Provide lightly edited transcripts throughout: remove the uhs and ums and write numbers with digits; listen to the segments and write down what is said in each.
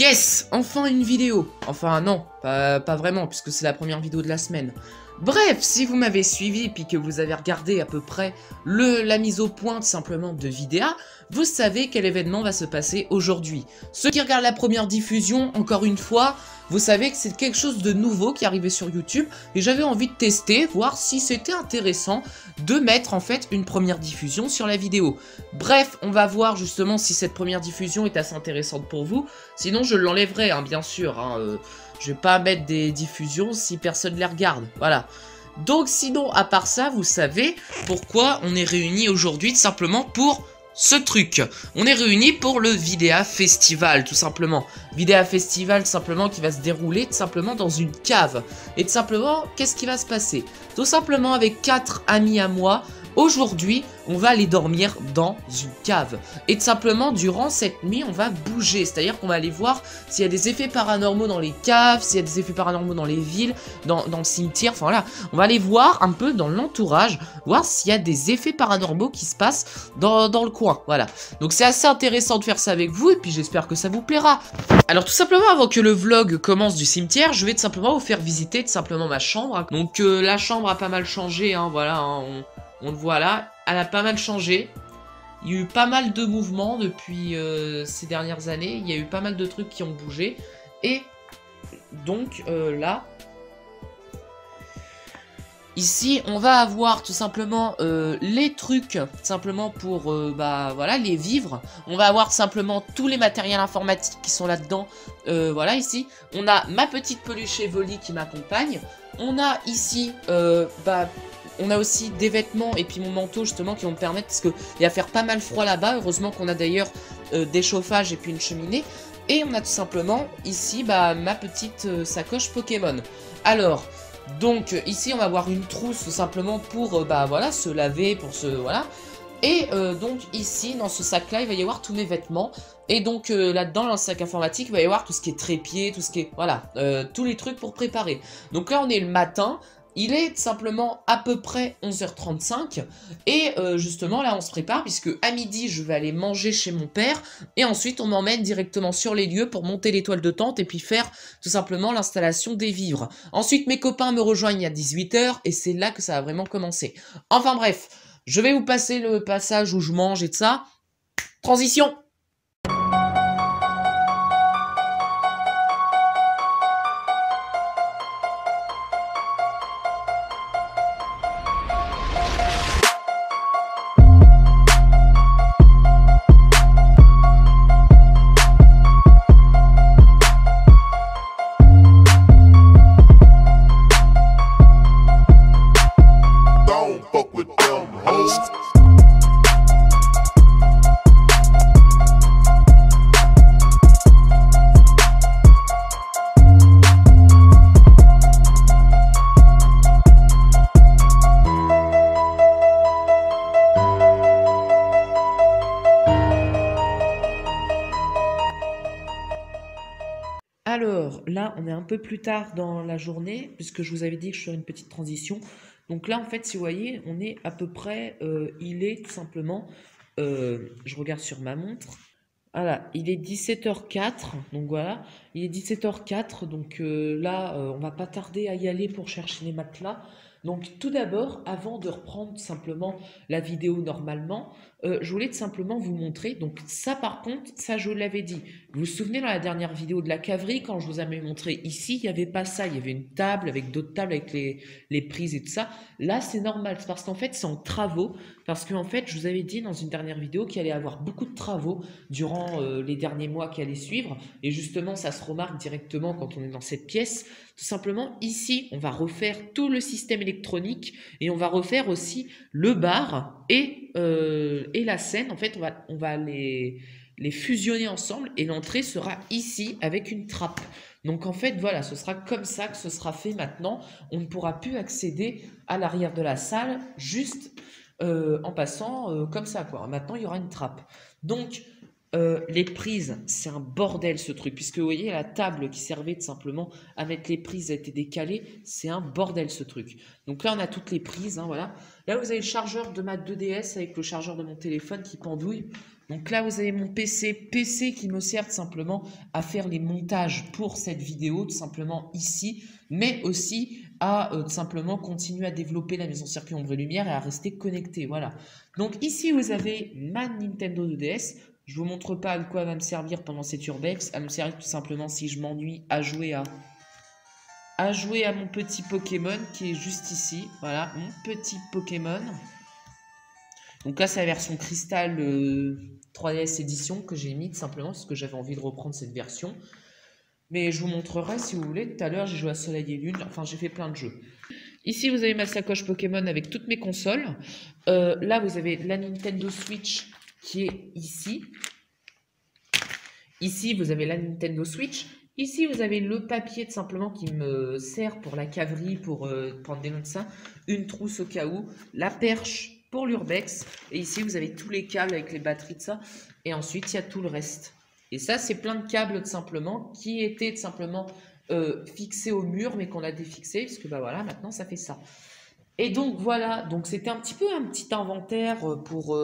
Yes, enfin une vidéo. Enfin non, pas vraiment, puisque c'est la première vidéo de la semaine. Bref, si vous m'avez suivi, puis que vous avez regardé à peu près la mise au point simplement de Vidéa, vous savez quel événement va se passer aujourd'hui. Ceux qui regardent la première diffusion, encore une fois, vous savez que c'est quelque chose de nouveau qui est arrivé sur YouTube, et j'avais envie de tester, voir si c'était intéressant de mettre en fait une première diffusion sur la vidéo. Bref, on va voir justement si cette première diffusion est assez intéressante pour vous, sinon je l'enlèverai, hein, bien sûr, je vais pas mettre des diffusions si personne les regarde, voilà. Donc sinon, à part ça, vous savez pourquoi on est réunis aujourd'hui, tout simplement pour ce truc. On est réunis pour le Vidéa Festival, tout simplement. Vidéa Festival, tout simplement, qui va se dérouler tout simplement dans une cave. Et tout simplement, qu'est-ce qui va se passer? Tout simplement, avec 4 amis à moi, aujourd'hui, on va aller dormir dans une cave. Et tout simplement, durant cette nuit, on va bouger. C'est-à-dire qu'on va aller voir s'il y a des effets paranormaux dans les caves, s'il y a des effets paranormaux dans les villes, dans le cimetière. Enfin voilà, on va aller voir un peu dans l'entourage, voir s'il y a des effets paranormaux qui se passent dans le coin. Voilà. Donc c'est assez intéressant de faire ça avec vous et puis j'espère que ça vous plaira. Alors tout simplement, avant que le vlog commence du cimetière, je vais tout simplement vous faire visiter tout simplement ma chambre. Donc la chambre a pas mal changé, hein, voilà, hein, on le voit là, elle a pas mal changé. Il y a eu pas mal de mouvements depuis ces dernières années. Il y a eu pas mal de trucs qui ont bougé. Et donc là, ici, on va avoir tout simplement les trucs, tout simplement pour bah voilà, les vivres. On va avoir simplement tous les matériels informatiques qui sont là-dedans. Voilà, ici, on a ma petite peluche Evoli qui m'accompagne. On a ici, on a aussi des vêtements et puis mon manteau justement qui vont me permettre, parce qu'il va faire pas mal froid là-bas. Heureusement qu'on a d'ailleurs des chauffages et puis une cheminée. Et on a tout simplement ici ma petite sacoche Pokémon. Alors, donc ici on va avoir une trousse tout simplement pour voilà, se laver, pour se... voilà. Et donc ici dans ce sac là il va y avoir tous mes vêtements. Et donc là-dedans dans le sac informatique il va y avoir tout ce qui est trépied, tout ce qui est... voilà, tous les trucs pour préparer. Donc là on est le matin. Il est tout simplement à peu près 11h35 et justement là on se prépare puisque à midi je vais aller manger chez mon père et ensuite on m'emmène directement sur les lieux pour monter les toiles de tente et puis faire tout simplement l'installation des vivres. Ensuite mes copains me rejoignent à 18h et c'est là que ça va vraiment commencer. Enfin bref, je vais vous passer le passage où je mange et tout ça. Transition! Alors là, on est un peu plus tard dans la journée, puisque je vous avais dit que je ferais une petite transition. Donc là, en fait, si vous voyez, on est à peu près, il est tout simplement, je regarde sur ma montre, voilà, il est 17h04, donc voilà, il est 17h04, donc là, on va pas tarder à y aller pour chercher les matelas. Donc tout d'abord, avant de reprendre simplement la vidéo normalement, je voulais tout simplement vous montrer, donc ça par contre, ça je vous l'avais dit. Vous vous souvenez dans la dernière vidéo de la caverie, quand je vous avais montré ici, il n'y avait pas ça, il y avait une table avec d'autres tables avec les prises et tout ça. Là c'est normal, c'est parce qu'en fait c'est en travaux, parce qu'en fait je vous avais dit dans une dernière vidéo qu'il allait y avoir beaucoup de travaux durant les derniers mois qui allaient suivre, et justement ça se remarque directement quand on est dans cette pièce. Tout simplement, ici, on va refaire tout le système électronique et on va refaire aussi le bar et la scène. En fait, on va les fusionner ensemble et l'entrée sera ici avec une trappe. Donc en fait, voilà, ce sera comme ça que ce sera fait maintenant. On ne pourra plus accéder à l'arrière de la salle juste en passant comme ça, quoi. Maintenant, il y aura une trappe. Donc, Les prises, c'est un bordel ce truc, puisque vous voyez la table qui servait tout simplement à mettre les prises a été décalée, c'est un bordel ce truc. Donc là on a toutes les prises, hein, voilà. Là vous avez le chargeur de ma 2DS avec le chargeur de mon téléphone qui pendouille. Donc là vous avez mon PC qui me sert tout simplement à faire les montages pour cette vidéo, tout simplement ici, mais aussi à tout simplement continuer à développer la maison circuit ombre et lumière et à rester connecté, voilà. Donc ici vous avez ma Nintendo 2DS. Je vous montre pas à quoi elle va me servir pendant cette urbex. Elle me sert tout simplement si je m'ennuie à jouer à mon petit Pokémon qui est juste ici. Voilà, mon petit Pokémon. Donc là, c'est la version Crystal 3DS édition que j'ai mis tout simplement parce que j'avais envie de reprendre cette version. Mais je vous montrerai si vous voulez. Tout à l'heure, j'ai joué à Soleil et Lune. Enfin, j'ai fait plein de jeux. Ici, vous avez ma sacoche Pokémon avec toutes mes consoles. Là, vous avez la Nintendo Switch qui est ici. Ici, vous avez la Nintendo Switch. Ici, vous avez le papier tout simplement qui me sert pour la caverie, pour prendre des noms de ça. Une trousse au cas où. La perche pour l'urbex. Et ici, vous avez tous les câbles avec les batteries de ça. Et ensuite, il y a tout le reste. Et ça, c'est plein de câbles tout simplement qui étaient tout simplement fixés au mur, mais qu'on a défixés. Parce que bah voilà, maintenant, ça fait ça. Et donc voilà, donc c'était un petit inventaire pour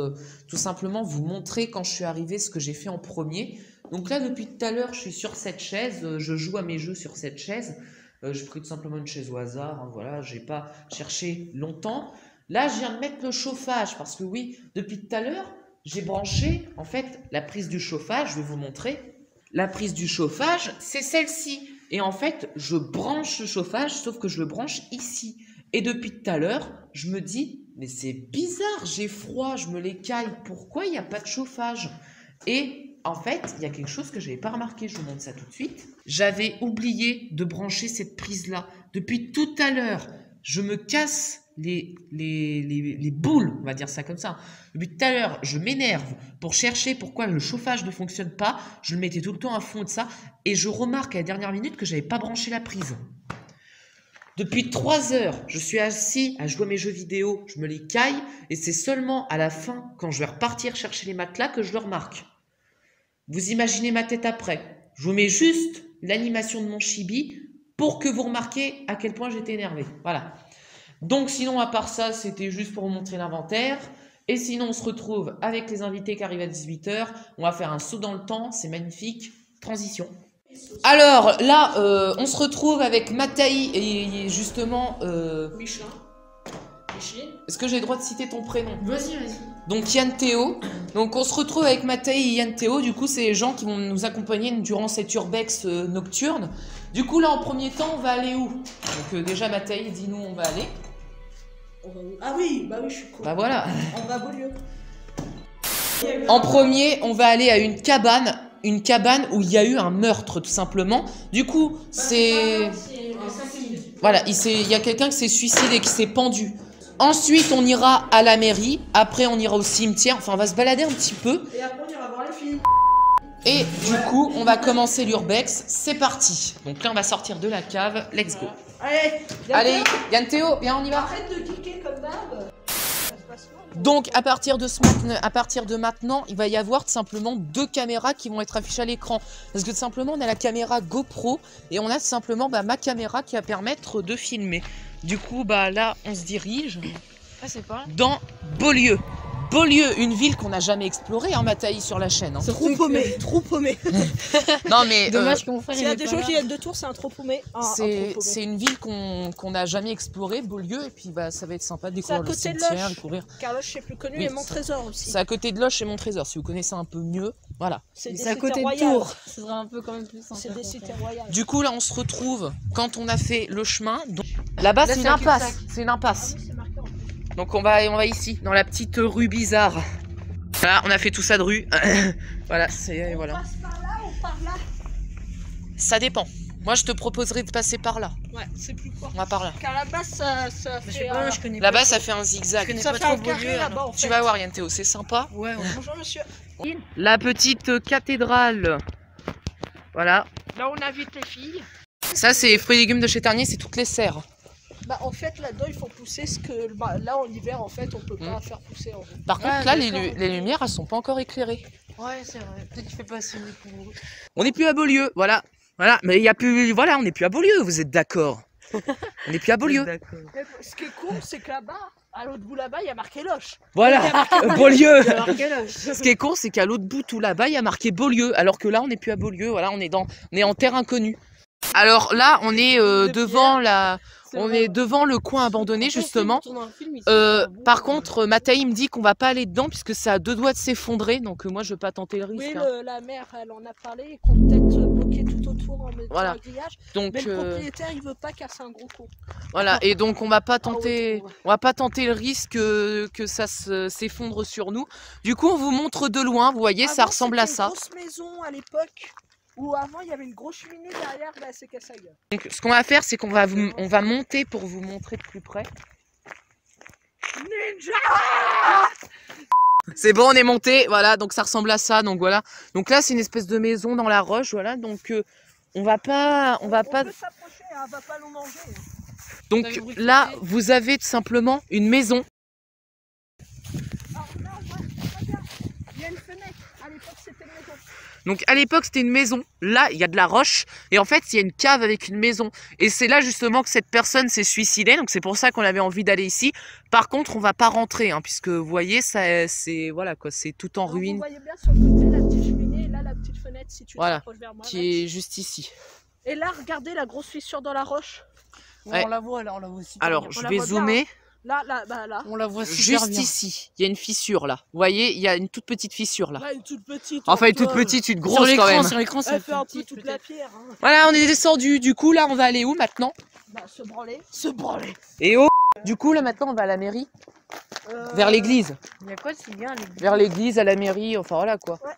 tout simplement vous montrer quand je suis arrivé ce que j'ai fait en premier. Donc là depuis tout à l'heure je suis sur cette chaise, je joue à mes jeux sur cette chaise. J'ai pris tout simplement une chaise au hasard, hein, voilà, j'ai pas cherché longtemps. Là je viens de mettre le chauffage parce que oui, depuis tout à l'heure j'ai branché en fait la prise du chauffage, je vais vous montrer. La prise du chauffage c'est celle-ci et en fait je branche le chauffage sauf que je le branche ici. Et depuis tout à l'heure, je me dis, mais c'est bizarre, j'ai froid, je me l'écaille, pourquoi il n'y a pas de chauffage? Et en fait, il y a quelque chose que je n'avais pas remarqué, je vous montre ça tout de suite. J'avais oublié de brancher cette prise-là. Depuis tout à l'heure, je me casse les boules, on va dire ça comme ça. Depuis tout à l'heure, je m'énerve pour chercher pourquoi le chauffage ne fonctionne pas. Je le mettais tout le temps à fond de ça. Et je remarque à la dernière minute que je n'avais pas branché la prise. Depuis 3 heures, je suis assis à jouer à mes jeux vidéo, je me les caille, et c'est seulement à la fin, quand je vais repartir chercher les matelas, que je le remarque. Vous imaginez ma tête après. Je vous mets juste l'animation de mon chibi pour que vous remarquiez à quel point j'étais énervé. Voilà. Donc sinon, à part ça, c'était juste pour vous montrer l'inventaire. Et sinon, on se retrouve avec les invités qui arrivent à 18 h. On va faire un saut dans le temps, c'est magnifique. Transition. Alors là, on se retrouve avec Mataï et justement... Michelin. Est-ce que j'ai le droit de citer ton prénom? Vas-y. Donc Yann Théo. Donc on se retrouve avec Mataï et Yann Théo. Du coup, c'est les gens qui vont nous accompagner durant cette urbex nocturne. Du coup, là, en premier temps, on va aller où? Donc déjà, Mataï, dis-nous où on va aller. Ah oui, bah oui, je suis con. Bah voilà. On va à Beaulieu. En premier, on va aller à une cabane où il y a eu un meurtre, tout simplement. Du coup, c'est... Voilà, il y a quelqu'un qui s'est suicidé, qui s'est pendu. Ensuite, on ira à la mairie. Après, on ira au cimetière. Enfin, on va se balader un petit peu. Et après, on ira voir les filles. Et du coup, on va commencer l'urbex. C'est parti. Donc là, on va sortir de la cave. Let's go. Allez, Yann Théo, bien, on y va. Arrête de geeker comme d'hab. Donc, à partir de maintenant, il va y avoir tout simplement 2 caméras qui vont être affichées à l'écran. Parce que tout simplement, on a la caméra GoPro et on a tout simplement ma caméra qui va permettre de filmer. Du coup, là, on se dirige dans Beaulieu. Beaulieu, une ville qu'on n'a jamais explorée, hein, Mataï, sur la chaîne. Hein. Trop paumé, trop paumé. Non, mais dommage qu'on fasse. S'il y a des gens qui viennent de Tours, c'est un trop paumé. C'est une ville qu'on n'a jamais explorée, Beaulieu, et puis ça va être sympa de découvrir le cimetière, découvrir. Car Loche, c'est plus connu, et Montrésor aussi. C'est à côté de Loche et Montrésor, si vous connaissez un peu mieux, voilà. C'est à côté de Tours. Ce sera un peu quand même plus sympa. C'est des cités royales. Du coup, là, on se retrouve quand on a fait le chemin. Là-bas, c'est une impasse. C'est une impasse. Donc on va ici, dans la petite rue bizarre. Voilà, on a fait tout ça de rue. Voilà, c'est... Voilà. On passe par là ou par là? Ça dépend. Moi, je te proposerais de passer par là. Ouais, c'est plus quoi. On va par là. Car là-bas, ça fait... Là-bas, ça fait un zigzag. Ça fait un carré là-bas, en fait. Tu vas voir, Yann Théo, c'est sympa. Ouais. Bonjour, monsieur. La petite cathédrale. Voilà. Là, on invite les filles. Ça, c'est fruits et légumes de chez Ternier, c'est toutes les serres. En fait, là-dedans, il faut pousser ce que... là, en hiver, en fait, on peut pas faire pousser. En fait. Par contre, là, les lumières, elles sont pas encore éclairées. Ouais, c'est vrai. Peut-être qu'il fait pas assez mieux pour vous. On n'est plus à Beaulieu, voilà. Voilà, mais il y a plus... Voilà, on n'est plus à Beaulieu, vous êtes d'accord? On n'est plus à Beaulieu. D'accord. Mais ce qui est cool, c'est que là-bas, à l'autre bout là-bas, il y a marqué Loche. Voilà, Beaulieu. Alors, quel âge? Ce qui est con, c'est qu'à l'autre bout, tout là-bas, il y a marqué Beaulieu, alors que là, on n'est plus à Beaulieu, voilà, on est en terre inconnue. Alors là, on est devant devant le coin abandonné, justement. Par contre, Mathaï me dit qu'on va pas aller dedans puisque ça a 2 doigts de s'effondrer, donc moi, je veux pas tenter le risque. Oui, hein. la mère, elle en a parlé et qu'on peut peut-être bloquer tout autour en mettant Voilà. un grillage. Donc, Mais le propriétaire, il veut pas casser un gros coup. voilà, et donc on va pas tenter, ouais. on va pas tenter le risque que ça s'effondre sur nous. Du coup, on vous montre de loin, vous voyez, ça Avant, ressemble à c'était ça. une grosse maison à l'époque où avant il y avait une grosse cheminée derrière, bah, c'est cassé la gueule. Donc, ce qu'on va faire, c'est qu'on va, on va monter pour vous montrer de plus près. Ninja! C'est bon, on est monté, voilà, donc ça ressemble à ça, donc voilà. Donc là, c'est une espèce de maison dans la roche, voilà, donc on va pas... On peut s'approcher, hein, va pas nous manger. Donc là, vous avez tout simplement une maison. Alors là, regarde, il y a une fenêtre. À l'époque, c'était une maison. Donc à l'époque, c'était une maison. Là, il y a de la roche. Et en fait, il y a une cave avec une maison. Et c'est là justement que cette personne s'est suicidée. Donc c'est pour ça qu'on avait envie d'aller ici. Par contre, on va pas rentrer, hein, puisque vous voyez, c'est voilà quoi, c'est tout en Alors, ruine. vous voyez bien sur le côté la petite cheminée et là la petite fenêtre si tu te Voilà, rapproches vers moi. qui est juste ici. Et là, regardez la grosse fissure dans la roche. Ouais. On la voit là, on la voit aussi. Alors, on je la vais voit bien, zoomer. Là, bah là. On la voit super Juste bien. ici, il y a une fissure là. Vous voyez, il y a une toute petite fissure là. Là, une toute petite. Enfin, une un peu, toute petite, une Sur grosse quand l'écran, même. sur l'écran, ça Elle fait un peu petit, toute peut-être. la pierre. Hein. Voilà, on est descendu. Du coup, là, on va aller où maintenant? Bah, se branler. Se branler. Et oh! Du coup, là, maintenant, on va à la mairie. Vers l'église. Il y a quoi de si bien les Vers l'église, à la mairie, enfin voilà quoi. Ouais.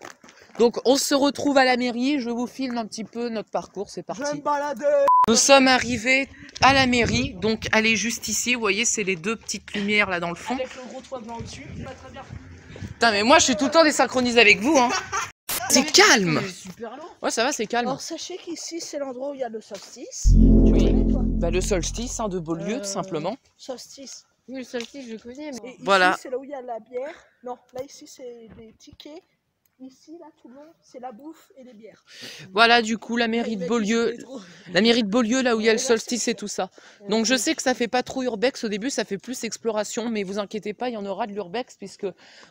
Donc, on se retrouve à la mairie. Je vous filme un petit peu notre parcours. C'est Je vais parti. me balader. Nous sommes arrivés à la mairie. Donc, elle est juste ici. Vous voyez, c'est les 2 petites lumières là dans le fond. Avec le gros toit blanc dessus. Pas très bien. Putain, mais moi, je suis tout le temps désynchronisé avec vous, hein. C'est calme. C'est super long. Ouais, ça va, c'est calme. Alors, sachez qu'ici, c'est l'endroit où il y a le solstice. Oui. connais, toi Bah, le solstice hein, de Beaulieu, tout simplement. Solstice. Oui, le solstice, je connais. Mais... Et ici, Voilà. c'est là où il y a la bière. Non, là, ici, c'est des tickets. Ici, là, tout le long, c'est la bouffe et les bières. Voilà, du coup, la mairie de Beaulieu. La mairie de Beaulieu, là où il y a le solstice et tout ça. Donc je sais que ça fait pas trop urbex au début, ça fait plus exploration, mais vous inquiétez pas, il y en aura de l'urbex puisque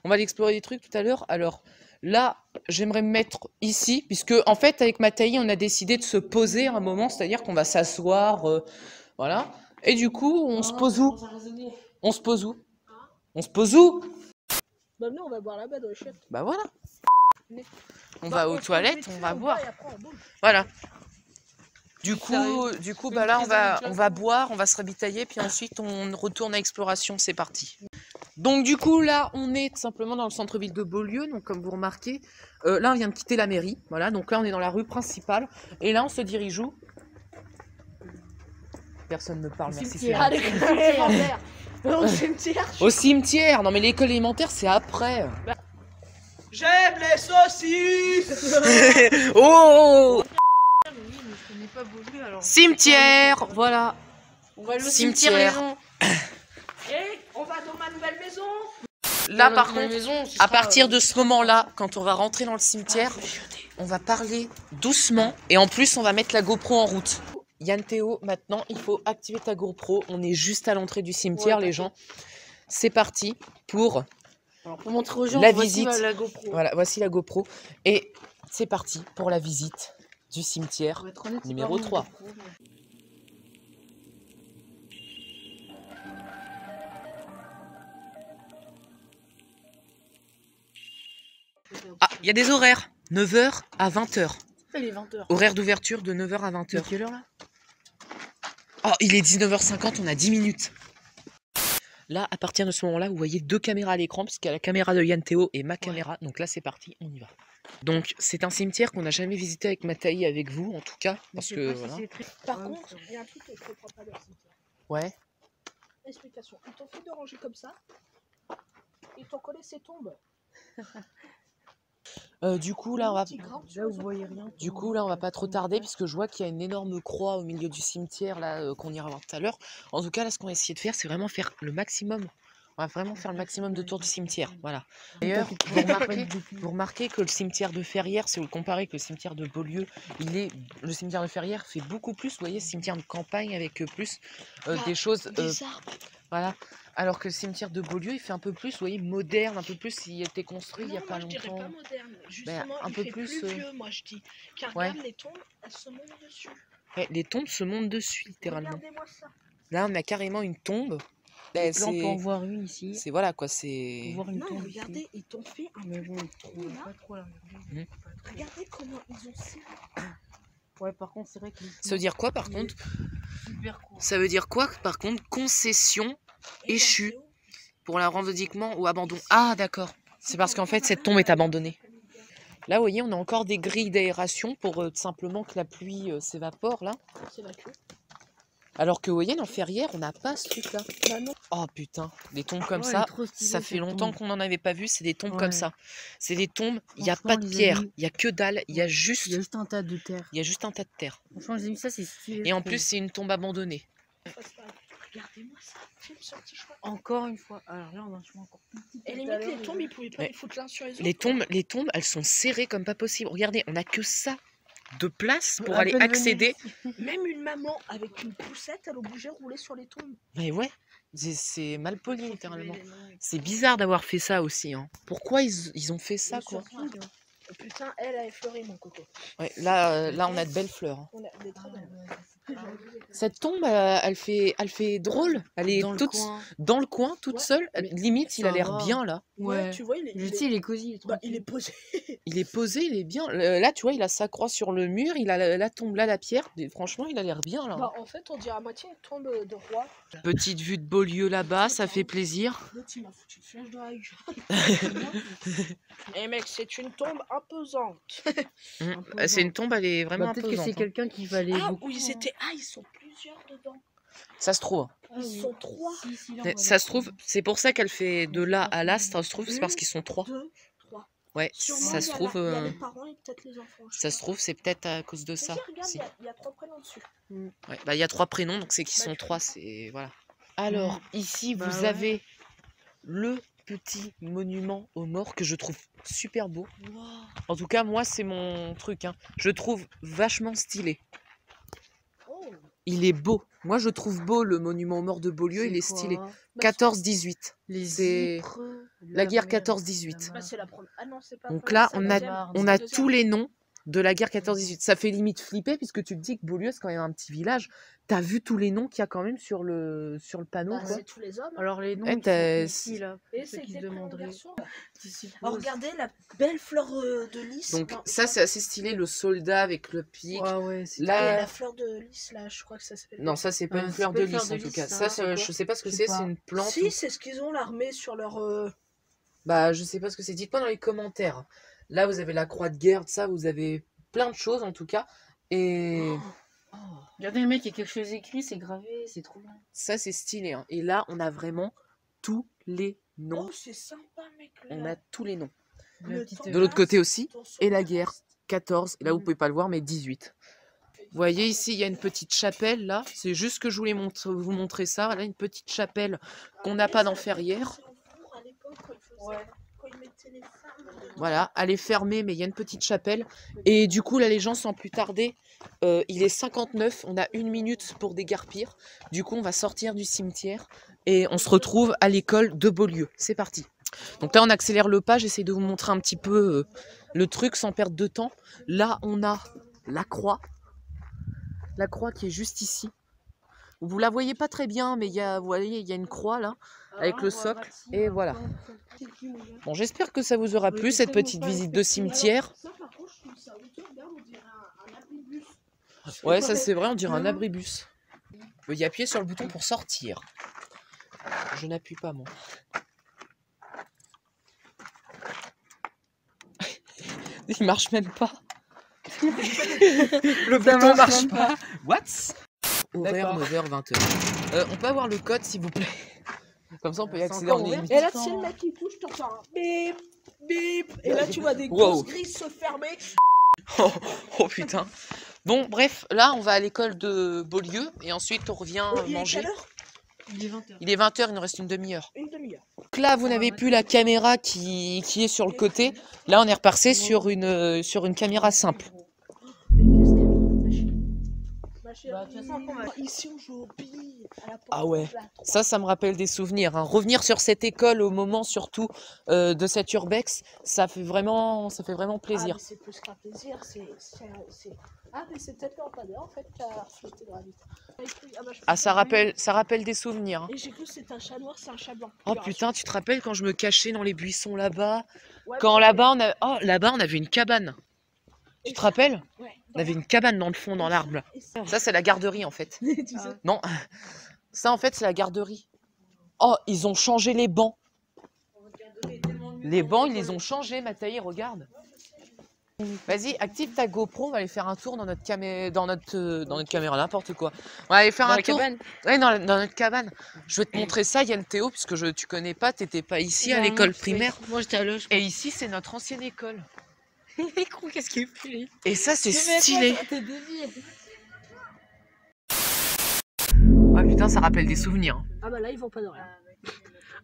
on va aller explorer des trucs tout à l'heure. Alors là, j'aimerais me mettre ici, puisque en fait avec Mathaï, on a décidé de se poser un moment, c'est-à-dire qu'on va s'asseoir, voilà. Et du coup, on se pose où? On se pose où? On se pose où? Bah, nous, on va boire là-bas dans les chiottes. Bah voilà. On Bah, va aux se pose toilettes, vite on fait, va boire. et après, on bouge. Voilà. Du Sérieux coup, bah là, on va boire, on va se ravitailler, puis ensuite on retourne à exploration. C'est parti. Donc du coup, là, on est tout simplement dans le centre-ville de Beaulieu. Donc comme vous remarquez, là, on vient de quitter la mairie. Voilà, donc là, on est dans la rue principale. Et là, on se dirige où? Personne ne parle, merci. Cimetière. Allez, élémentaire. Au cimetière. Au cimetière. Non, mais l'école élémentaire, c'est après. J'aime les saucisses. Oh! Oui, mais je connais pas Beaulieu alors. Cimetière, voilà. On va aller au Cimetière. cimetière, maison. Et on va dans ma nouvelle maison. Là, Dans par notre contre, maison, ce à sera, partir de ce moment-là, quand on va rentrer dans le cimetière, on va parler doucement et en plus, on va mettre la GoPro en route. Yann Théo, maintenant, il faut activer ta GoPro. On est juste à l'entrée du cimetière, Ouais, les gens. C'est parti pour Alors, pour montrer aux gens, la voici visite. la GoPro. Voilà, voici la GoPro et c'est parti pour la visite du cimetière. Pour être honnête, c'est Numéro pas mon 3. GoPro, mais- Ah, il y a des horaires. 9h à 20h. Il est 20h. Horaire d'ouverture de 9h à 20h. Quelle heure là? Oh, il est 19h50, on a 10 minutes. Là, à partir de ce moment-là, vous voyez 2 caméras à l'écran, puisqu'il y a la caméra de Yann Théo et ma caméra. Donc là, c'est parti, on y va. Donc, c'est un cimetière qu'on n'a jamais visité avec Mathaï, avec vous, en tout cas. Parce que, voilà. Par contre, il y a un truc que je comprends pas de leur cimetière. Ouais. Explication. Ils t'ont fait de ranger comme ça. Ils t'ont collé ces tombes. Du coup, là, on va... Là, vous voyez rien. Du coup, là, on va pas trop tarder, puisque je vois qu'il y a une énorme croix au milieu du cimetière, là, qu'on ira voir tout à l'heure. En tout cas, là, ce qu'on va essayer de faire, c'est vraiment faire le maximum. On va vraiment faire le maximum de tours du cimetière. Voilà. Putain, D'ailleurs, tu te vous remarquez que le cimetière de Ferrières, si vous le comparez avec le cimetière de Beaulieu, le cimetière de Ferrières fait beaucoup plus, vous voyez, cimetière de campagne avec plus des choses. Des arbres. Voilà. Alors que le cimetière de Beaulieu, il fait un peu plus, vous voyez, moderne, un peu plus, il a été construit il n'y a Non, pas moi, je dirais longtemps. pas moderne. Justement, un il peu fait plus, plus vieux, moi je dis. Car ouais. regarde, les tombes, elles se montent dessus. Ouais, les tombes se montent dessus, littéralement. Regardez-moi ça. Là, on a carrément une tombe. Là, on peut en voir une ici. C'est voilà quoi, On c'est. peut voir une Non, tombe regardez, ici. ils t'ont fait un Mais putain bon, de trou là. pas trop là. Mhm. Regardez comment ils ont serré. Ouais, par contre, c'est vrai que Ça veut dire quoi par contre? super court. Ça veut dire quoi par contre? Concession échue pour la revendiquement ou abandon. Ah d'accord. C'est parce qu'en fait cette tombe est abandonnée. Là vous voyez on a encore des grilles d'aération pour simplement que la pluie s'évapore là. C'est la queue. Alors que vous voyez dans Ferrières on n'a pas ce truc là. Bah non. Oh putain, des tombes comme Ouais, elle ça, est trop stylée, ça fait cette longtemps tombe. qu'on n'en avait pas vu, c'est des tombes Ouais. comme ça. C'est des tombes, il n'y a Franchement, pas de les pierre, amis, il n'y a que dalle, il y a il y juste a juste un tas de terre. un tas de terre. Franchement, les amis, ça c'est stylé. Et en je plus trouve. c'est une tombe abandonnée. Regardez-moi ça. Filme ce petit chemin. Encore une fois. Alors là, on a un chemin encore plus petit. Et Tout à limite, l'heure, les tombes, ils pouvaient pas Ouais. les foutre l'un sur les autres. Les tombes, elles sont serrées comme pas possible. Regardez, on a que ça de place pour À aller peine venir accéder. ici. Même une maman avec une poussette, elle obligeait de rouler sur les tombes. Mais ouais, c'est mal poli littéralement. Les noms, C'est bizarre d'avoir fait ça aussi. Hein. Pourquoi ils ont fait ça Et quoi? surtout, putain, elle a effleuré mon coco. Ouais, là on a de belles fleurs. Hein. On a des très belles. Cette tombe, elle fait drôle. Elle est Dans le toute coin. dans le coin, toute Ouais, seule. mais Limite, il a ça l'air va. bien là. Ouais. Tu vois, il est, Je sais, il est cosy. bah, il est posé. Il est posé, il est bien. Là, tu vois, il a sa croix sur le mur, il a la tombe là, la pierre. Franchement, il a l'air bien là. Bah, en fait, on dirait à moitié une tombe de roi. Petite vue de Beaulieu là-bas, ça fait plaisir. L'autre, il m'a foutu une flèche dans la gueule. Eh mec, c'est une tombe imposante. C'est une tombe, elle est vraiment Bah, peut-être que imposante. c'est hein. quelqu'un qui valait Ah, beaucoup. où ils étaient. Ah, ils sont plusieurs dedans. Ça se trouve. Ils sont trois. Ça se trouve, c'est pour ça qu'elle fait de là à là, ça se trouve, c'est parce qu'ils sont trois. 2, 3. Ouais, Sûrement, ça il se y a trouve, il y a les parents et peut-être les enfants. je ça se sais trouve, c'est peut-être à cause de pas. ça. Mais regarde, Si. il y a 3 prénoms dessus. Ouais, bah il y a 3 prénoms, donc c'est qu'ils Bah, sont tu 3, c'est voilà. Alors ici, Bah vous ouais. avez le petit monument aux morts que je trouve super beau. En tout cas, moi, c'est mon truc. Hein. Je le trouve vachement stylé. Oh. Il est beau. Moi, je trouve beau le monument aux morts de Beaulieu, il est stylé. Quoi 14-18. Les C'est Ypres, la guerre mer, 14-18. la Bah, c'est la première. Ah non, c'est pas la Donc première, là, c'est on la a, deuxième. on C'est a la deuxième. tous les noms de la guerre 14-18. Ça fait limite flipper puisque tu te dis que Beaulieu, c'est quand même un petit village. T'as vu tous les noms qu'il y a quand même sur le panneau, Bah, quoi. c'est tous les hommes. Alors les noms, Eh, ils t'as- sont ici, là. Et Pour ceux c'est qui des se demanderaient. prolongations. Anticipe Alors, pause. regardez la belle fleur de lys. Donc Non, ça, c'est assez stylé, le soldat avec le pic. Ouais, ouais, c'est Là- et la fleur de lys, là, je crois que ça s'appelle. Non, ça, c'est pas Ah, une c'est fleur pas de une fleur lys, de en tout lys, cas. ça, Ça, c'est je quoi sais pas ce que Je sais c'est pas. une plante. Si, c'est ce qu'ils ont l'armée sur leur. Bah, je sais pas ce que c'est. Dites-moi dans les commentaires. Là, vous avez la croix de guerre, ça, vous avez plein de choses, en tout cas. Et Regardez, le mec, il y a quelque chose écrit, c'est gravé, c'est trop bien. ça, c'est stylé. Hein. Et là, on a vraiment tous les noms. Oh, c'est sympa, mec. On a tous les noms. La Le petite, temps De l'autre côté aussi. Ton Et la soldat guerre. reste. 14. Et là, vous Mhm. pouvez pas le voir, mais 18. Vous voyez ici, il y a une petite chapelle, là. C'est juste que je voulais vous montrer ça. Là, une petite chapelle qu'on n'a pas dans Ferrières. C'est en four à l'époque, quand ils faisaient- Ouais. quand ils mettaient les femmes dedans. Voilà, elle est fermée, mais il y a une petite chapelle. Et du coup, là, les gens, sans plus tarder, il est 59. On a 1 minute pour déguerpir. Du coup, on va sortir du cimetière et on se retrouve à l'école de Beaulieu. C'est parti. Donc là, on accélère le pas. J'essaie de vous montrer un petit peu le truc sans perdre de temps. Là, on a la croix. La croix qui est juste ici. Vous la voyez pas très bien, mais vous voyez, il y a une croix là. Avec le socle, et voilà. Bon, j'espère que ça vous aura plu, cette petite visite de cimetière. Ça, par contre, je trouve ça honteux. Regarde, on dirait un abribus. Ouais, ça c'est vrai, on dirait un abribus. Veuillez appuyer sur le bouton pour sortir. Je n'appuie pas, moi. Il marche même pas. Le bouton marche pas. What? Horaire D'accord. 9h, 20h. On peut avoir le code, s'il vous plaît? Comme ça, on peut y C'est accéder encore en ouvert illimité. Et là, si le mec il touche, t'entends un bip, bip. Et là, tu vois des Wow. grosses grilles se fermer. Oh putain. Bon, bref, là, on va à l'école de Beaulieu et ensuite on revient Il est manger. quelle heure? Il est 20h. Il est 20h, il nous reste une demi-heure. Une demi-heure. que là, vous n'avez plus la caméra qui est sur le côté. Là, on est repassé sur une caméra simple. Mais qu'est-ce qu'elle ma chérie Bah, de toute façon, ici on joue aux billes à la porte. Ah ouais. là, Ça me rappelle des souvenirs, hein. Revenir sur cette école au moment surtout de cet urbex, ça fait vraiment plaisir. Ah, mais c'est plus qu'un plaisir, Ah, mais c'est peut-être lampadaire en fait qui a flotté dans la vitre. Ah, ça rappelle des souvenirs, hein. Et j'ai cru que c'était un chat noir, c'est un chat blanc. Oh putain, tu te rappelles quand je me cachais dans les buissons là-bas? Ouais, Quand mais- là-bas on avait une cabane. Tu Et te ça- rappelles? Ouais. On avait une cabane dans le fond, dans l'arbre, là. Et ça- Ça, c'est la garderie, en fait. Tu sais, Non, ça, en fait, c'est la garderie. Oh, ils ont changé les bancs. Les bancs, ils les ont changés, Mathaï, regarde. Vas-y, active ta GoPro, on va aller faire un tour dans notre caméra, n'importe quoi. On va aller faire Dans un la tour. cabane. Ouais, dans notre cabane. Je vais te montrer ça, Yann Théo, puisque tu connais pas, t'étais pas ici à l'école primaire. Moi, j'étais à Loche. Et ici, c'est notre ancienne école. Il con, qu'est-ce qu'il fait, lui? Et ça, c'est Mais stylé. toi, t'es débile. Ah putain, ça rappelle des souvenirs. Ah bah là ils vont pas de rien.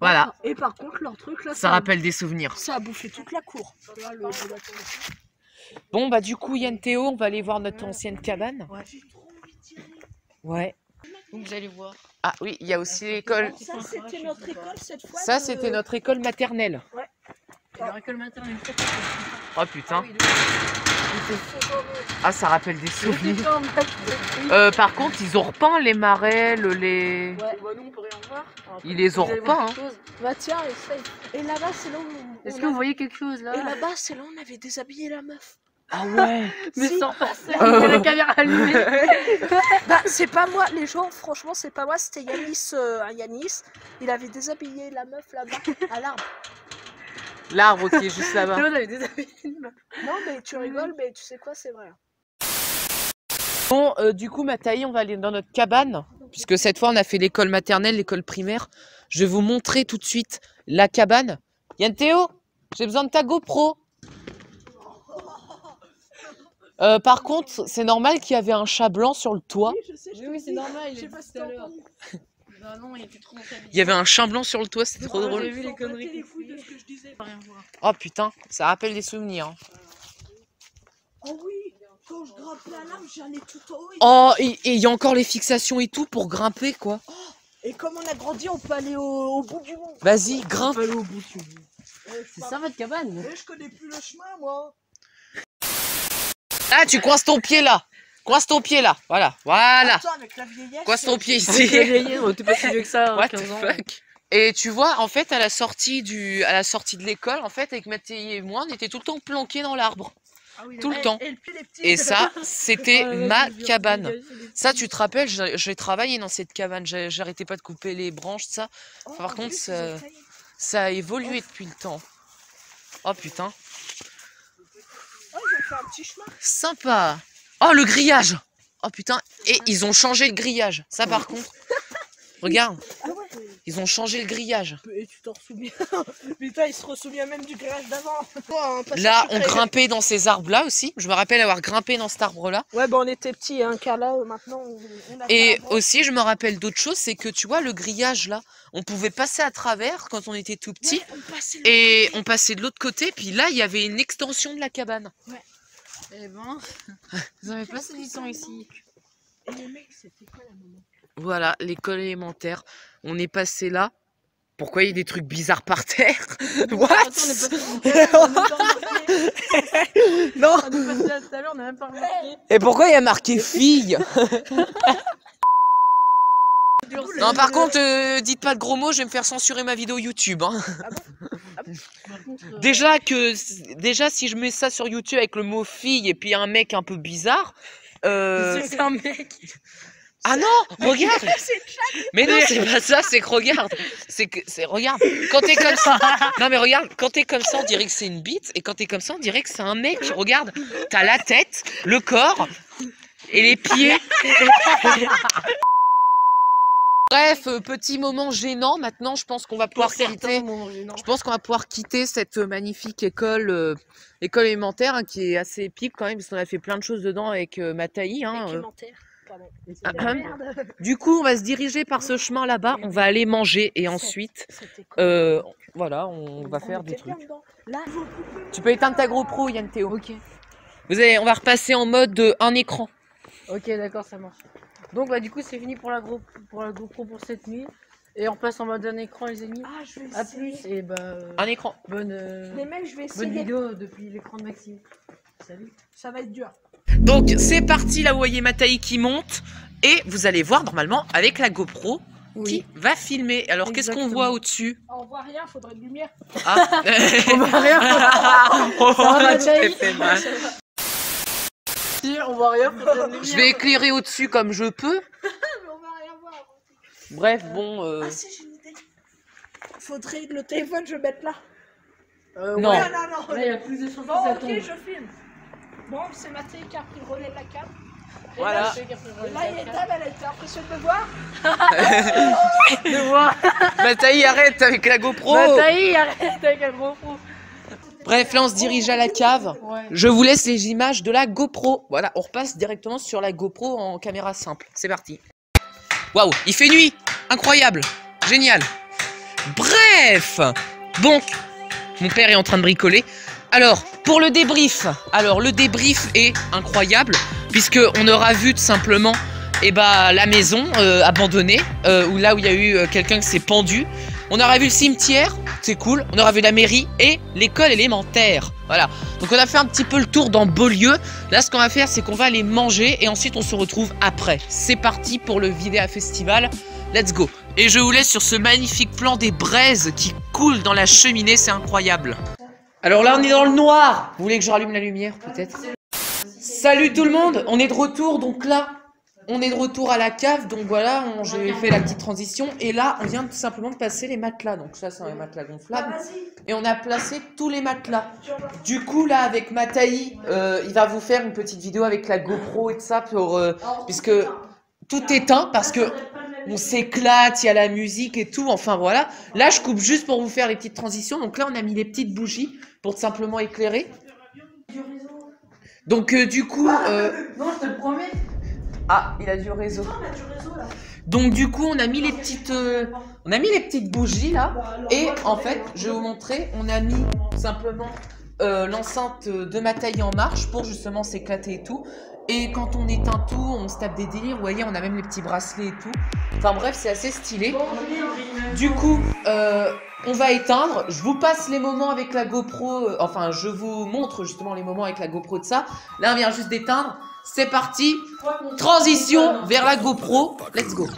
Voilà, Et par contre leur truc là, ça rappelle des souvenirs. ça a bouffé toute la cour. Tu vois, le bâton. Bon, bah du coup, Yann Théo, on va aller voir notre ancienne cabane. Ouais. Ouais. Donc, vous allez voir. Ah oui, il y a aussi l'école. Ça c'était notre école cette fois. Ça, c'était notre école maternelle. Leur école maternelle. Oh putain. Ah, ça rappelle des souvenirs. Par contre, ils ont repeint les marais, les... Ouais. Bah, nous, on peut rien voir. Ils les ont Vous allez voir repeint, quelque hein. chose. Bah tiens, essaye. Et là-bas c'est là où. Est-ce que vous voyez quelque chose, là? Et là-bas c'est là où on avait déshabillé la meuf. Ah ouais. Mais Si. sans passer. Il y a la caméra allumée. Bah c'est pas moi, les gens franchement c'est pas moi, c'était Yanis, Yanis. Il avait déshabillé la meuf là-bas à l'arbre. L'arbre qui est juste là-bas. Nous, on avait des amis. Non mais tu rigoles, mais tu sais quoi, c'est vrai. Bon, du coup, Mathaï, on va aller dans notre cabane. Puisque cette fois, on a fait l'école maternelle, l'école primaire. Je vais vous montrer tout de suite la cabane. Yann Théo, j'ai besoin de ta GoPro. Par contre, c'est normal qu'il y avait un chat blanc sur le toit. je sais, Oui, c'est normal, il J'ai est pas dit tout à l'heure. entendu. Bah non, il était trop Il y avait un chat blanc sur le toit, c'était trop Ah, drôle. j'ai vu les Faut conneries arrêter les qu'il couilles de fait. ce que je disais. Rien voir. Oh putain, ça rappelle des souvenirs, hein. Oh oui, quand je grimpais à l'arbre, j'allais tout en haut. Oh, et il y a encore les fixations et tout pour grimper, quoi. Et comme on a grandi, on peut aller au bout du monde. Vas-y, grimpe. Aller au bout, tu veux. C'est ça votre cabane? Je connais plus le chemin, moi. Ah, tu coinces ton pied là. Coince ton pied là. Voilà, voilà. Attends, avec la vieillesse. Coince ton pied C'est ici. vieillir, t'es pas si vieux que ça, What the 15 ans. fuck? Et tu vois, en fait, à la sortie de l'école, en fait, avec Mathieu et moi, on était tout le temps planqués dans l'arbre. Ah oui, tout le temps. Et le pied, les petits. Et ça, c'était Oh là là, ma je suis cabane. dégagée, les Ça, petits. tu te rappelles, j'ai travaillé dans cette cabane. J'arrêtais pas de couper les branches, ça. Oh, Par en contre, plus, ça- ils ont failli. Ça a évolué depuis le temps. Oh putain. Oh, ils ont fait un petit chemin. Sympa. Oh, le grillage. Oh putain. Et ils ont changé le grillage. Ça, par contre. Regarde. Ah ouais. Ils ont changé le grillage. Et tu t'en souviens. Putain, il se ressouvient même du grillage d'avant. Oh, un passage Là, on secret. grimpait dans ces arbres-là aussi. Je me rappelle avoir grimpé dans cet arbre-là. Ouais, bah on était petits, hein, car là, maintenant, on a Et fait un aussi, je me rappelle d'autres choses, c'est que tu vois, le grillage là, on pouvait passer à travers quand on était tout petit. Ouais, on passait le Et côté. on passait de l'autre côté, puis là, il y avait une extension de la cabane. Eh ben, vous avez passé du temps ici. Et le mec, c'était quoi la maman? Voilà, l'école élémentaire. On est passé là. Pourquoi il y a des trucs bizarres par terre? What? Attends, on est passé on a même pas remarqué. Non. On est passé là tout à l'heure, on a même pas remarqué. Et pourquoi il y a marqué fille? Non, par contre, dites pas de gros mots, je vais me faire censurer ma vidéo YouTube, hein. Par contre, Déjà, si je mets ça sur YouTube avec le mot fille et puis un mec un peu bizarre. c'est un mec. Ah non, regarde! Mais non, c'est pas ça, c'est que regarde. Regarde, quand t'es comme ça. Non, mais regarde, quand t'es comme ça, on dirait que c'est une bite. Et quand t'es comme ça, on dirait que c'est un mec. Regarde, t'as la tête, le corps et les pieds. Bref, petit moment gênant. Maintenant, je pense qu'on va pouvoir quitter. Je pense qu'on va pouvoir quitter cette magnifique école, école élémentaire, hein, qui est assez épique quand même, parce qu'on a fait plein de choses dedans avec Mathaï. Hein, Élémentaire. Pardon. Et c'est de la merde. Du coup, on va se diriger par ce chemin là-bas. On va aller manger et ensuite, voilà, on va faire des trucs. Là, Tu peux éteindre ta GoPro, Yann Théo. Ok. On va repasser en mode un écran. Ok, d'accord, ça marche. Donc bah du coup c'est fini pour la GoPro pour cette nuit. Et on passe en mode un écran les amis. ah, je vais A essayer. plus et bah Un écran. bonne, Les mecs, je vais essayer. bonne vidéo depuis l'écran de Maxime. Salut. Ça va être dur. Donc c'est parti, là vous voyez Mataï qui monte. Et vous allez voir normalement avec la GoPro qui va filmer. Alors qu'est-ce qu'on voit au-dessus? On voit rien, faudrait de lumière. Ah. On voit rien. Oh, va, tu Mataï t'es fait mal. On voit rien. Je vais éclairer au-dessus comme je peux. Mais on va rien voir. Bref, bon... Ah si, j'ai une idée. Faudrait que le téléphone, je le mette là. Non. Ouais, non. Là il y a plus de chances que Bon, ça ok, tombe. je filme. Bon, c'est Mathé qui a pris le relais de la cam. Et Voilà. Là, il y a Dame, elle a été impressionnée de me voir. De voir. Mataï, arrête avec la GoPro. Mataï, arrête avec un gros pro. Bref, là on se dirige à la cave. Ouais. Je vous laisse les images de la GoPro. Voilà, on repasse directement sur la GoPro en caméra simple. C'est parti. Waouh, il fait nuit. Incroyable. Génial. Bref. Donc, mon père est en train de bricoler. Alors, pour le débrief. Alors, le débrief est incroyable. Puisque on aura vu tout simplement la maison abandonnée. Où là où il y a eu quelqu'un qui s'est pendu. On aura vu le cimetière, c'est cool. On aura vu la mairie et l'école élémentaire. Voilà. Donc on a fait un petit peu le tour dans Beaulieu. Là, ce qu'on va faire, c'est qu'on va aller manger et ensuite on se retrouve après. C'est parti pour le Vidéa Festival. Let's go. Et je vous laisse sur ce magnifique plan des braises qui coulent dans la cheminée. C'est incroyable. Alors là, on est dans le noir. Vous voulez que je rallume la lumière, peut-être? Salut tout le monde. On est de retour. Donc là, on est de retour à la cave, donc voilà, j'ai fait la petite transition. Et là, on vient tout simplement de passer les matelas. Donc ça, c'est un matelas gonflable. Et on a placé tous les matelas. Du coup, là, avec Mataï, il va vous faire une petite vidéo avec la GoPro et tout ça, puisque tout éteint, parce que on s'éclate, il y a la musique et tout. Enfin, voilà. Là, je coupe juste pour vous faire les petites transitions. Donc là, on a mis les petites bougies pour tout simplement éclairer. Donc, du coup... Non, je te le promets. Ah, il a du réseau. Donc du coup, on a mis les petites bougies là. Et en fait, je vais vous montrer, on a mis simplement l'enceinte de Mataï en marche pour justement s'éclater et tout. Et quand on éteint tout, on se tape des délires. Vous voyez, on a même les petits bracelets et tout. Enfin bref, c'est assez stylé. Du coup, on va éteindre. Je vous passe les moments avec la GoPro. Enfin, je vous montre justement les moments avec la GoPro de ça. Là, on vient juste d'éteindre. C'est parti, transition vers la GoPro, let's go.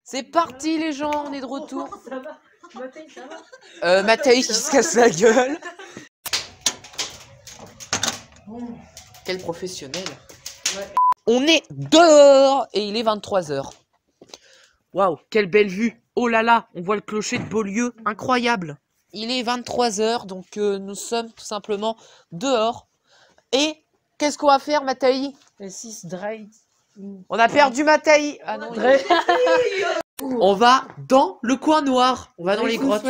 C'est parti les gens, on est de retour. Ça va. Mataï, ça va. Mataï qui se casse la gueule. Quel professionnel. Ouais. On est dehors et il est 23 h. Waouh, quelle belle vue. Oh là là, on voit le clocher de Beaulieu, incroyable. Il est 23 h, donc nous sommes tout simplement dehors. Et qu'est-ce qu'on va faire, Mataï? 6 drive. On a perdu Mataï. Ah non, on va dans le coin noir. On va dans les grottes.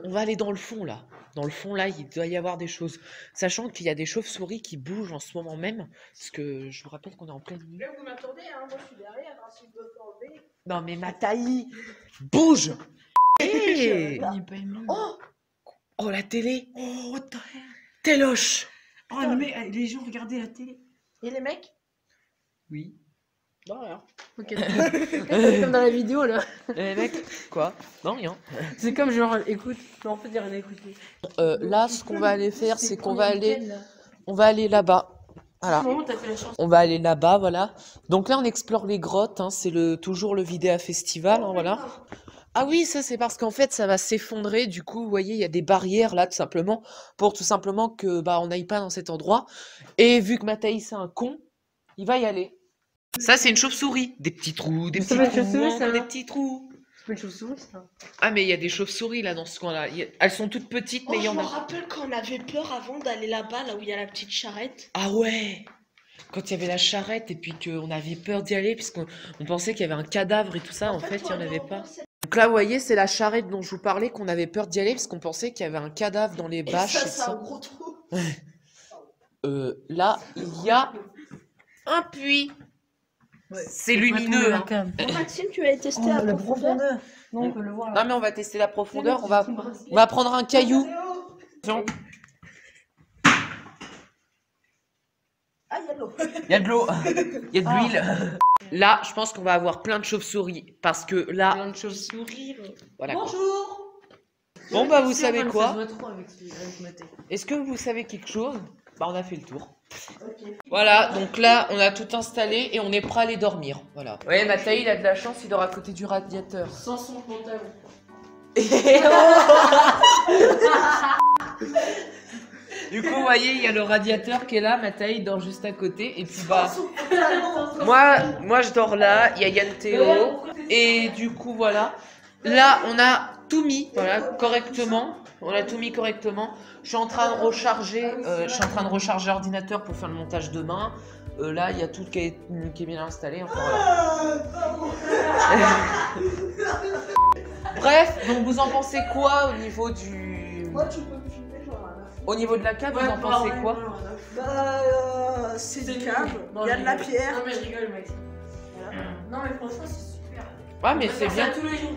On va aller dans le fond là. dans le fond, là, il doit y avoir des choses. Sachant qu'il y a des chauves-souris qui bougent en ce moment même. Parce que je vous rappelle qu'on est en pleine nuit. Mais vous m'attendez, hein, moi je suis derrière, hein, si je veux enlever. Non, mais Mataï, bouge. Hey Il est pas aimé. Oh, la télé. Oh, what the hell? Téloche. Oh, les gens regardaient la télé. Et les mecs? Oui. Non, rien. Ok. C'est comme dans la vidéo là. Eh mec, quoi? Non, rien. C'est comme genre, écoute, en fait, il n'y a rien à écouter. Là, ce qu'on va aller faire, c'est qu'on va aller là-bas. Voilà. Comment t'as fait la chanson? On va aller là-bas, voilà. Donc là, on explore les grottes. Hein, c'est toujours le Vidéa Festival, hein, voilà. Ah oui, ça c'est parce qu'en fait, ça va s'effondrer. Du coup, vous voyez, il y a des barrières là, tout simplement, pour tout simplement que on n'aille pas dans cet endroit. Et vu que Mathaïs c'est un con, il va y aller. Ça, c'est une chauve-souris. Des petits trous, des petits pas une trous, chauve-souris, encore ça, des hein. petits trous. C'est pas une chauve-souris ça? Ah, mais il y a des chauves-souris là dans ce coin-là. Elles sont toutes petites, mais il y je en me a. rappelle quand on avait peur avant d'aller là-bas, là où il y a la petite charrette. Ah ouais! Quand il y avait la charrette et puis qu'on avait peur d'y aller puisqu'on pensait qu'il y avait un cadavre et tout ça, en fait, il n'y en avait pas. Donc là, vous voyez, c'est la charrette dont je vous parlais qu'on avait peur d'y aller parce qu'on pensait qu'il y avait un cadavre dans les bâches. Et et ça, c'est tout un ça. gros trou. Là, il y a un puits. C'est lumineux. Hein. Bon, Maxime, tu vas tester la profondeur. Non, on peut le voir Non, là. mais on va tester la profondeur. On va prendre un caillou. Attention. Ah, il y a de l'eau. Il y a de l'eau. Il y a de l'huile. Là, je pense qu'on va avoir plein de chauves-souris. Parce que là. Plein de chauves-souris. Voilà, quoi. Bonjour. Bon, bah, vous savez quoi? Ça se voit trop avec Mathé. Est-ce que vous savez quelque chose? Bah, on a fait le tour. Ok. Voilà, donc là, on a tout installé et on est prêt à aller dormir. Voilà. Ouais, Mathaï, il a de la chance, il dort à côté du radiateur. Sans son pantalon. Du coup, vous voyez, il y a le radiateur qui est là, Mathaï dort juste à côté. Et puis, bah, moi je dors là, il y a Yann Théo. Et du coup, voilà. Là, on a tout mis, voilà, correctement. On a tout mis correctement. Je suis en train de recharger, l'ordinateur pour faire le montage demain. Là, il y a tout qui est bien installé. Enfin, voilà. Bref, donc vous en pensez quoi au niveau du... Moi, tu peux me filmer, genre un œuf. Au niveau de la cave, vous en pensez quoi? Bah, c'est une cave, il y a de la pierre. Non, mais je rigole, mec. Non, mais franchement, c'est super. Ouais, mais c'est bien. tous les jours.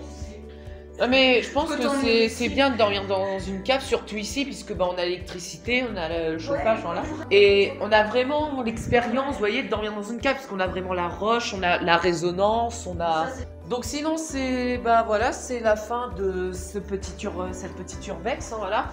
Non, mais je pense Quand que on c'est bien de dormir dans une cave, surtout ici, puisque bah, on a l'électricité, on a le chauffage, voilà. Et on a vraiment l'expérience, vous voyez, de dormir dans une cave, parce qu'on a vraiment la roche, on a la résonance, on a... Donc sinon, c'est bah, voilà, c'est la fin de cette petite urbex, hein, voilà.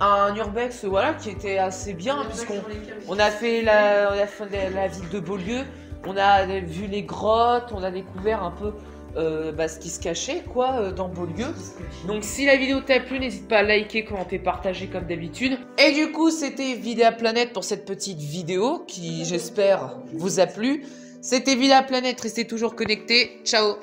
Un urbex, voilà, qui était assez bien, puisqu'on a fait la ville de Beaulieu, on a vu les grottes, on a découvert un peu ce qui se cachait quoi dans Beaulieu. Donc si la vidéo t'a plu, n'hésite pas à liker, commenter, partager comme d'habitude. Et du coup, c'était Vidéa Planète pour cette petite vidéo qui, j'espère, vous a plu. C'était Vidéa Planète, restez toujours connectés. Ciao.